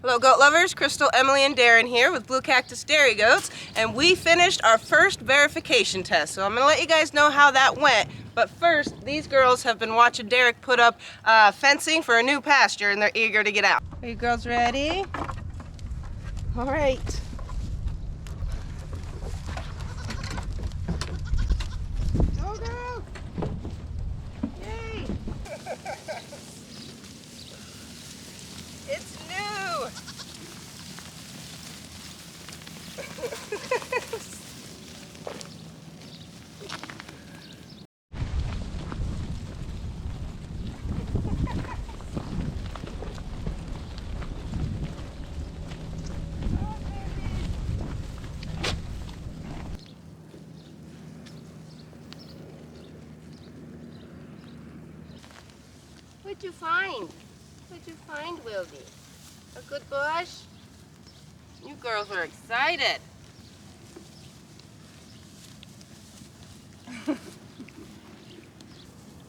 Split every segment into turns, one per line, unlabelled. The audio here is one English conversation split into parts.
Hello goat lovers, Crystal, Emily, and Darren here with Blue Cactus Dairy Goats, and we finished our first verification test. So I'm going to let you guys know how that went, but first, these girls have been watching Derek put up fencing for a new pasture, and they're eager to get out. Are you girls ready? All right. Go girls! Yay! It's new! What'd you find? What'd you find, Wildy? A good bush? You girls are excited.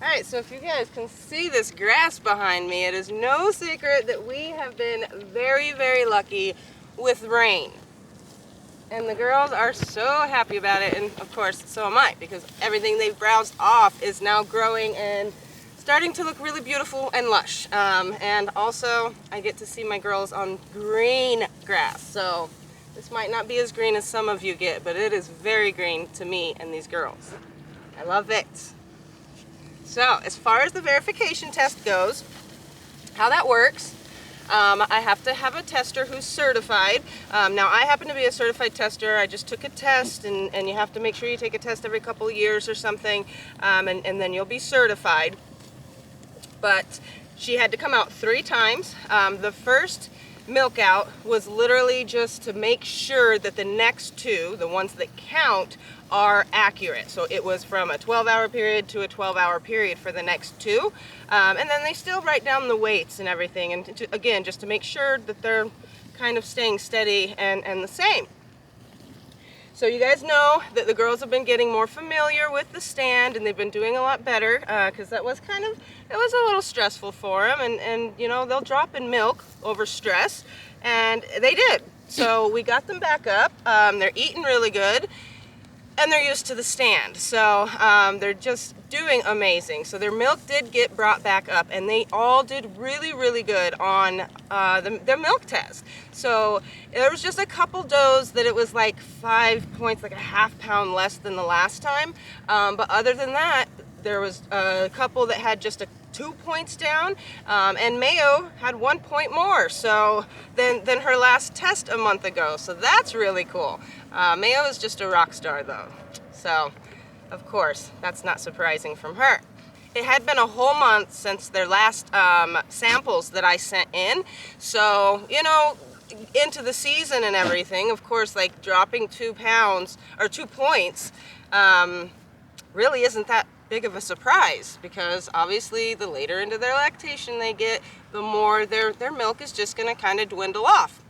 Alright, so if you guys can see this grass behind me, it is no secret that we have been very, very lucky with rain. And the girls are so happy about it, and of course, so am I, because everything they've browsed off is now growing and starting to look really beautiful and lush. And also, I get to see my girls on green grass. So this might not be as green as some of you get, but it is very green to me and these girls. I love it. So as far as the verification test goes, how that works, I have to have a tester who's certified. Now I happen to be a certified tester. I just took a test, and you have to make sure you take a test every couple of years or something, and then you'll be certified. But she had to come out 3 times. The first milk out was literally just to make sure that the next 2, the ones that count, are accurate. So it was from a 12-hour period to a 12-hour period for the next 2. And then they still write down the weights and everything, and again, just to make sure that they're kind of staying steady and the same. So you guys know that the girls have been getting more familiar with the stand, and they've been doing a lot better, because that was it was a little stressful for them, and you know, they'll drop in milk over stress, and they did. So we got them back up. They're eating really good, and they're used to the stand. So they're just doing amazing. So their milk did get brought back up, and they all did really, really good on their milk test. So there was just a couple does that it was like 5 points, like a ½ pound less than the last time. But other than that, there was a couple that had just 2 points down, and Mayo had 1 point more so than her last test a month ago. So that's really cool. Mayo is just a rock star though. So of course, that's not surprising from her. It had been a whole month since their last samples that I sent in. So, you know, into the season and everything, of course, like dropping 2 pounds or 2 points really isn't that big of a surprise, because obviously the later into their lactation they get, the more their milk is just going to kind of dwindle off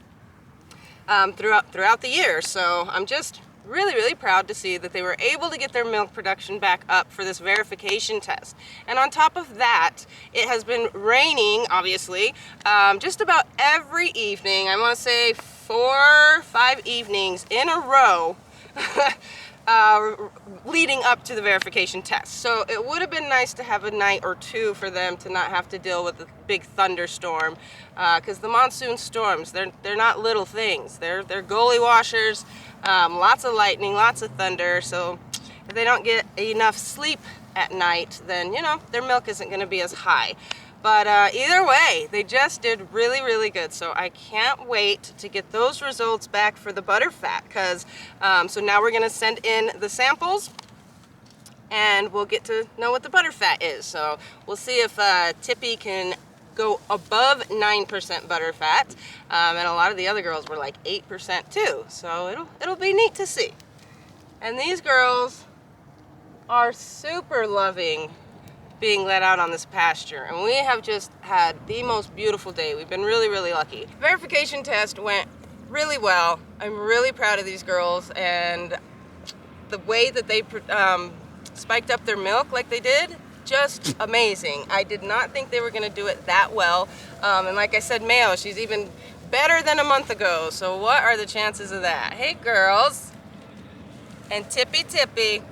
throughout the year. So I'm just really, really proud to see that they were able to get their milk production back up for this verification test. And on top of that, it has been raining, obviously, just about every evening. I want to say 4 or 5 evenings in a row leading up to the verification test. So it would have been nice to have a night or 2 for them to not have to deal with the big thunderstorm, because the monsoon storms, they're not little things. They're goalie washers, lots of lightning, lots of thunder. So if they don't get enough sleep at night, then, you know, their milk isn't going to be as high. But either way, they just did really, really good. So I can't wait to get those results back for the butterfat, because so now we're going to send in the samples, and we'll get to know what the butterfat is. So we'll see if Tippy can go above 9% butterfat, and a lot of the other girls were like 8% too. So it'll be neat to see. And these girls are super loving being let out on this pasture, and we have just had the most beautiful day. We've been really, really lucky. Verification test went really well. I'm really proud of these girls, and the way that they spiked up their milk like they did, just amazing. I did not think they were going to do it that well, and like I said, Mayo, she's even better than a month ago. So what are the chances of that? Hey girls, and Tippy Tippy.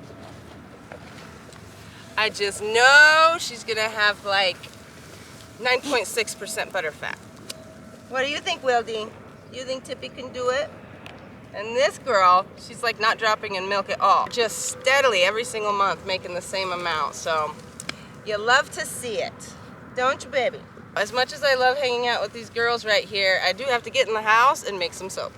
I just know she's gonna have like 9.6% butterfat. What do you think, Wildy? You think Tippy can do it? And this girl, she's like not dropping in milk at all. Just steadily every single month making the same amount. So you love to see it, don't you, baby? As much as I love hanging out with these girls right here, I do have to get in the house and make some soap.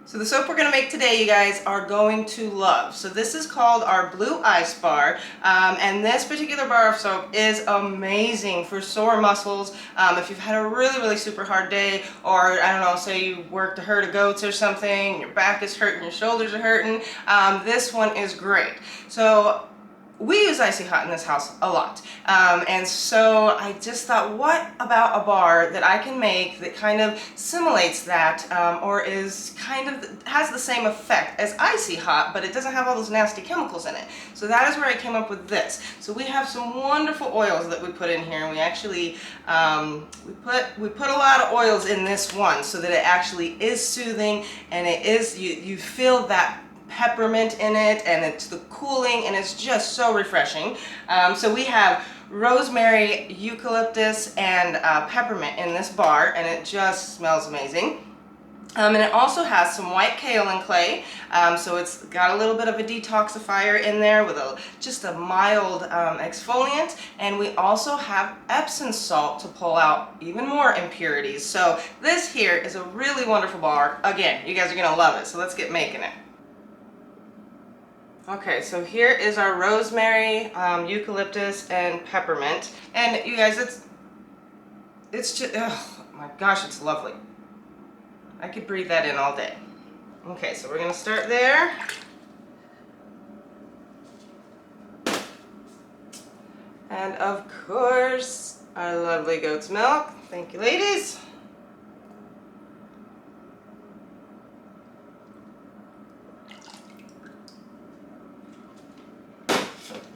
So the soap we're going to make today, you guys are going to love. So this is called our Blue Ice Bar, and this particular bar of soap is amazing for sore muscles. If you've had a really super hard day, or I don't know, say you worked a herd of goats or something, your back is hurting, your shoulders are hurting, this one is great. So we use Icy Hot in this house a lot, and so I just thought, what about a bar that I can make that kind of simulates that, or is kind of has the same effect as Icy Hot, but it doesn't have all those nasty chemicals in it. So that is where I came up with this. So we have some wonderful oils that we put in here, and we actually we put a lot of oils in this one so that it actually is soothing, and it is you feel that peppermint in it, and it's the cooling, and it's just so refreshing. So we have rosemary, eucalyptus, and peppermint in this bar, and it just smells amazing. And it also has some white kaolin clay, so it's got a little bit of a detoxifier in there with just a mild exfoliant, and we also have Epsom salt to pull out even more impurities. So this here is a really wonderful bar. Again, you guys are gonna love it, so let's get making it. Okay, so here is our rosemary, eucalyptus, and peppermint. And you guys, it's just, oh my gosh, it's lovely. I could breathe that in all day. Okay, so we're gonna start there. And of course, our lovely goat's milk. Thank you, ladies.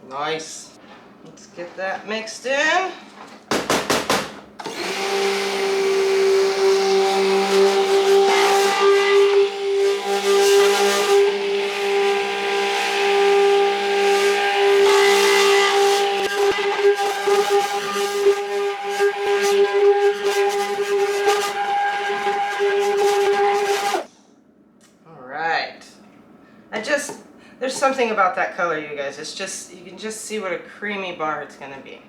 Nice. Let's get that mixed in. All right. There's something about that color, you guys. It's just, you can just see what a creamy bar it's gonna be.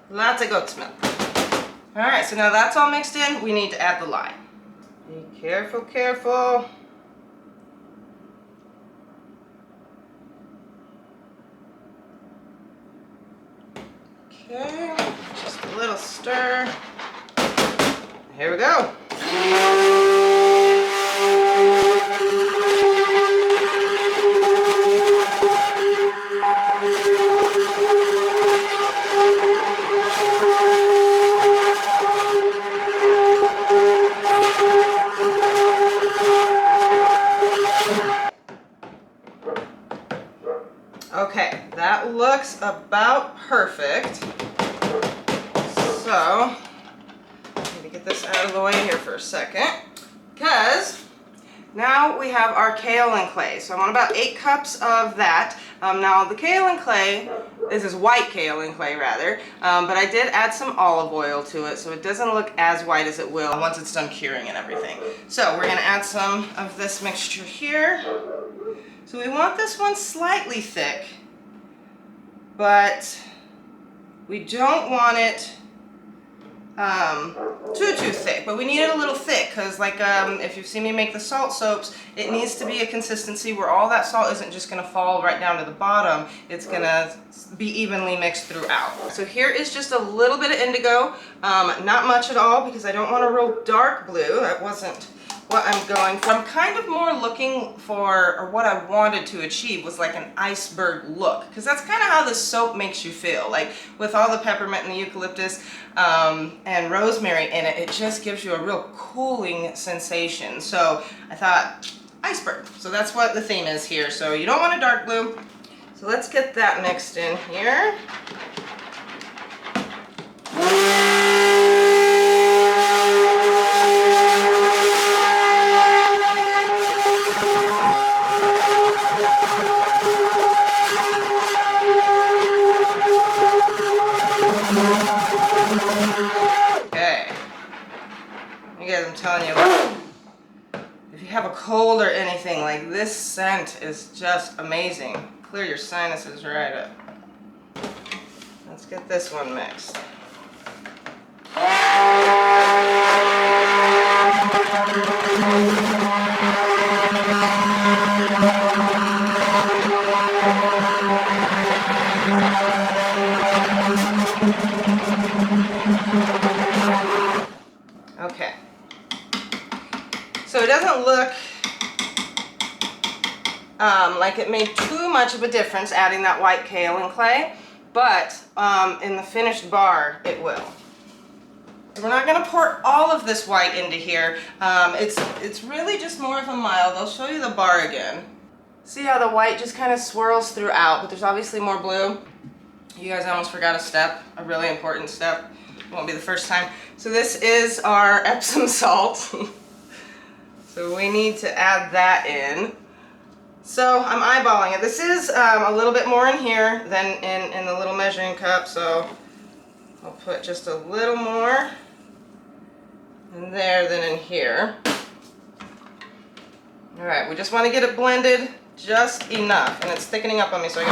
Lots of goat's milk. All right, so now that's all mixed in, we need to add the lye. Be careful, careful. Okay, just a little stir. Here we go. Okay, that looks about perfect. So, let me get this out of the way here for a second, because now we have our kaolin clay. So I want about 8 cups of that. Now the kaolin clay, this is white kaolin clay rather, but I did add some olive oil to it, so it doesn't look as white as it will once it's done curing and everything. So we're gonna add some of this mixture here. So we want this one slightly thick, but we don't want it too thick, but we need it a little thick, because like if you've seen me make the salt soaps, it needs to be a consistency where all that salt isn't just going to fall right down to the bottom. It's going to be evenly mixed throughout. So here is just a little bit of indigo, not much at all, because I don't want a real dark blue. That wasn't what I'm going for. I'm kind of more looking for, or what I wanted to achieve was like an iceberg look, because that's kind of how the soap makes you feel. Like with all the peppermint and the eucalyptus and rosemary in it, it just gives you a real cooling sensation. So I thought iceberg. So that's what the theme is here. So you don't want a dark blue. So let's get that mixed in here. You guys, I'm telling you, if you have a cold or anything, like this scent is just amazing. Clear your sinuses right up. Let's get this one mixed. Okay. So it doesn't look like it made too much of a difference adding that white kale and clay, but in the finished bar it will. We're not going to pour all of this white into here. It's really just more of a mild. I'll show you the bar again. See how the white just kind of swirls throughout, but there's obviously more blue. You guys almost forgot a step, a really important step. It won't be the first time. So this is our Epsom salt. So we need to add that in. So I'm eyeballing it. This is a little bit more in here than in the little measuring cup, so I'll put just a little more in there than in here. All right, we just want to get it blended just enough, and it's thickening up on me, so I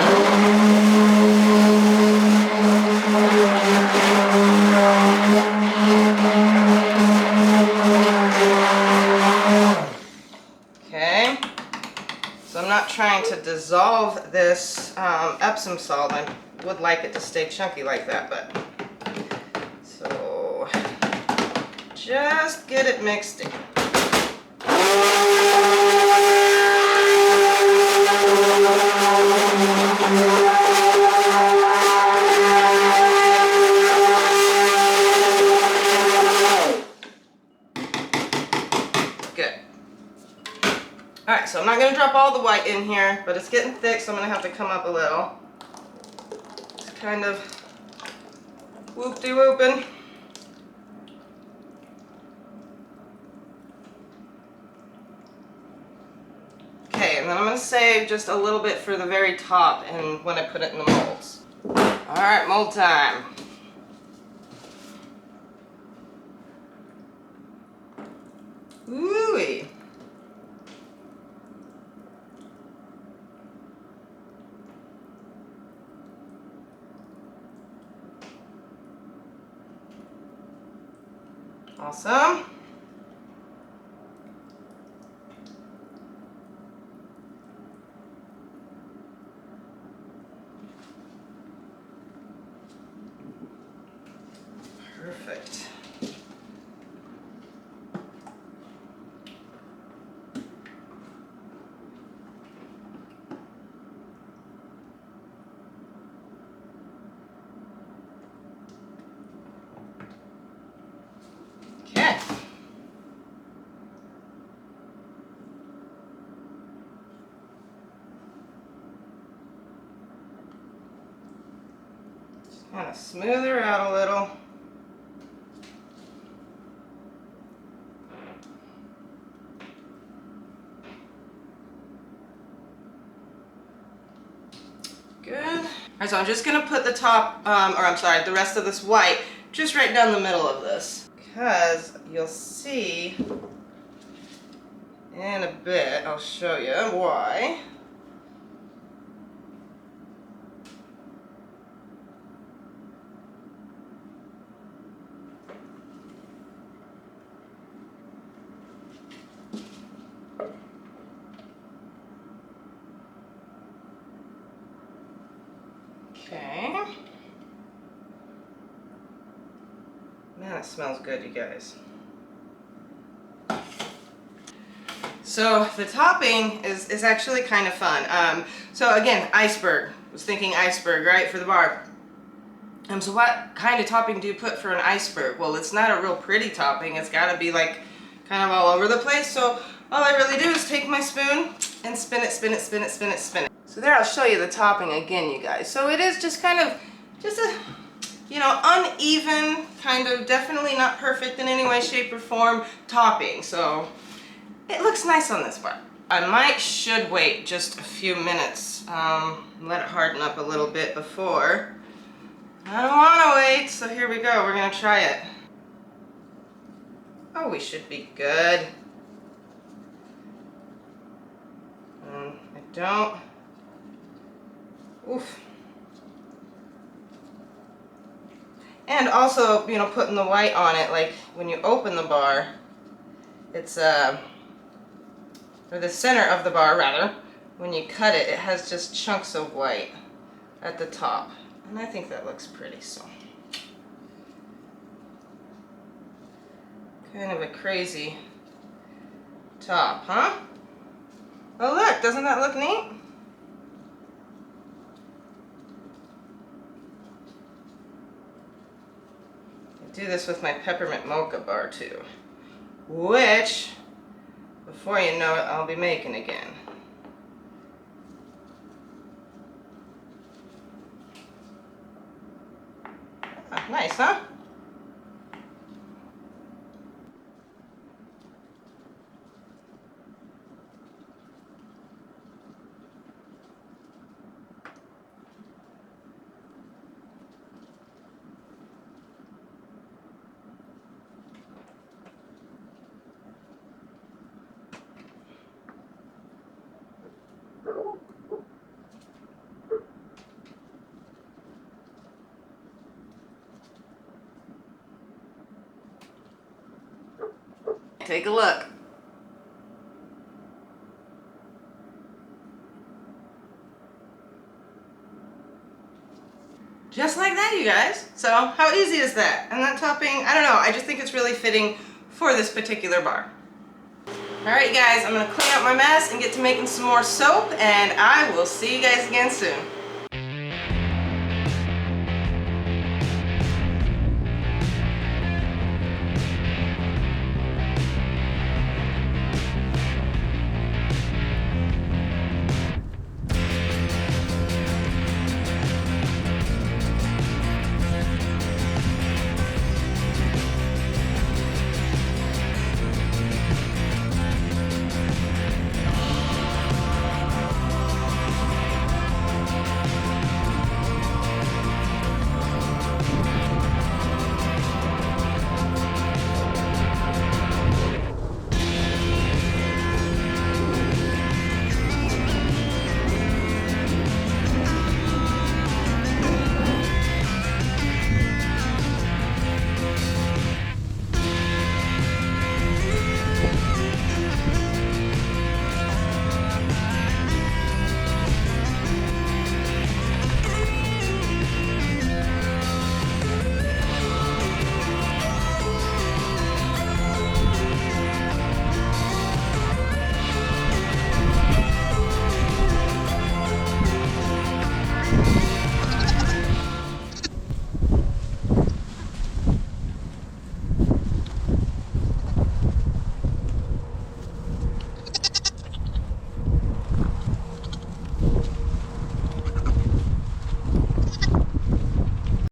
okay. So I'm not trying to dissolve this Epsom salt. I would like it to stay chunky like that, but so just get it mixed in. Good. Alright, so I'm not going to drop all the white in here, but it's getting thick, so I'm going to have to come up a little. It's kind of whoop-de-whooping. Okay, and then I'm going to save just a little bit for the very top and when I put it in the molds. Alright, mold time. Ooh-wee. Awesome. Perfect. Okay. Just kind of smooth her out a little. Good. All right, so I'm just gonna put the top, the rest of this white just right down the middle of this, because you'll see in a bit, I'll show you why. Okay. Man, it smells good, you guys. So the topping is actually kind of fun. So again, iceberg. I was thinking iceberg, right, for the bar. So what kind of topping do you put for an iceberg? Well, it's not a real pretty topping. It's got to be like kind of all over the place. So all I really do is take my spoon and spin it, spin it, spin it, spin it, spin it. So there, I'll show you the topping again, you guys. So it is just kind of, just a, you know, uneven, kind of, definitely not perfect in any way, shape, or form topping. So it looks nice on this bar. I should wait just a few minutes, let it harden up a little bit before. I don't want to wait, so here we go. We're going to try it. Oh, we should be good. I don't. Oof. And also, you know, putting the white on it, like when you open the bar, it's, or the center of the bar rather, when you cut it, it has just chunks of white at the top. And I think that looks pretty, so. Kind of a crazy top, huh? Oh look, doesn't that look neat? I do this with my peppermint mocha bar too, which, before you know it, I'll be making again. Ah, nice, huh? Take a look. Just like that, you guys. So how easy is that? And that topping, I don't know, I just think it's really fitting for this particular bar. Alright guys, I'm going to clean up my mess and get to making some more soap, and I will see you guys again soon.